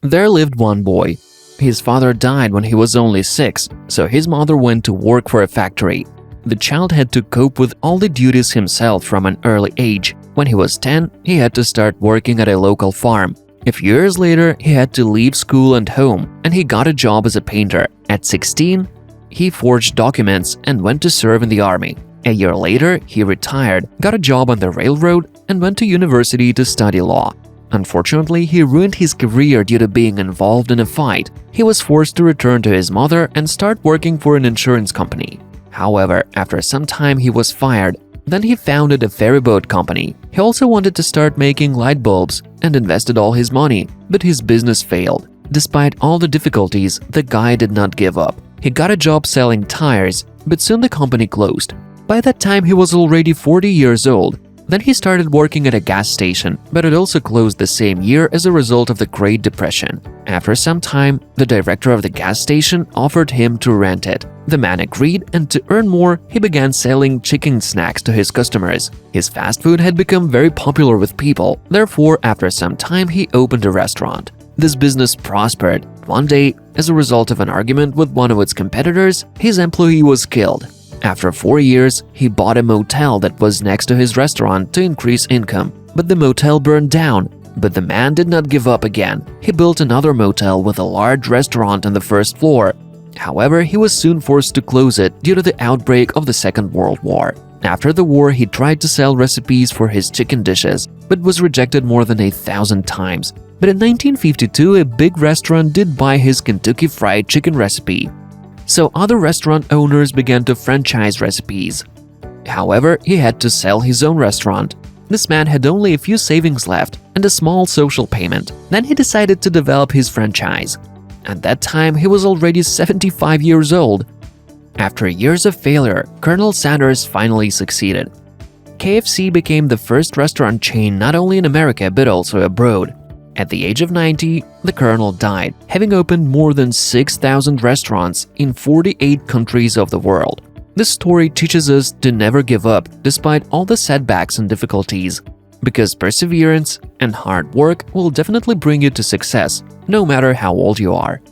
There lived one boy. His father died when he was only 6, so his mother went to work for a factory. The child had to cope with all the duties himself from an early age. When he was 10, he had to start working at a local farm. A few years later, he had to leave school and home, and he got a job as a painter. At 16, he forged documents and went to serve in the army. A year later, he retired, got a job on the railroad, and went to university to study law. Unfortunately, he ruined his career due to being involved in a fight. He was forced to return to his mother and start working for an insurance company. However, after some time he was fired. Then he founded a ferryboat company. He also wanted to start making light bulbs and invested all his money, but his business failed. Despite all the difficulties, the guy did not give up. He got a job selling tires, but soon the company closed. By that time, he was already 40 years old. Then he started working at a gas station, but it also closed the same year as a result of the Great Depression. After some time, the director of the gas station offered him to rent it. The man agreed, and to earn more, he began selling chicken snacks to his customers. His fast food had become very popular with people. Therefore, after some time, he opened a restaurant. This business prospered. One day, as a result of an argument with one of its competitors, his employee was killed. After 4 years, he bought a motel that was next to his restaurant to increase income. But the motel burned down. But the man did not give up again. He built another motel with a large restaurant on the first floor. However, he was soon forced to close it due to the outbreak of the Second World War. After the war, he tried to sell recipes for his chicken dishes, but was rejected more than 1,000 times. But in 1952, a big restaurant did buy his Kentucky Fried Chicken recipe. So other restaurant owners began to franchise recipes. However, he had to sell his own restaurant. This man had only a few savings left and a small social payment. Then he decided to develop his franchise. At that time, he was already 75 years old. After years of failure, Colonel Sanders finally succeeded. KFC became the first restaurant chain not only in America but also abroad. At the age of 90, the Colonel died, having opened more than 6,000 restaurants in 48 countries of the world. This story teaches us to never give up despite all the setbacks and difficulties, because perseverance and hard work will definitely bring you to success, no matter how old you are.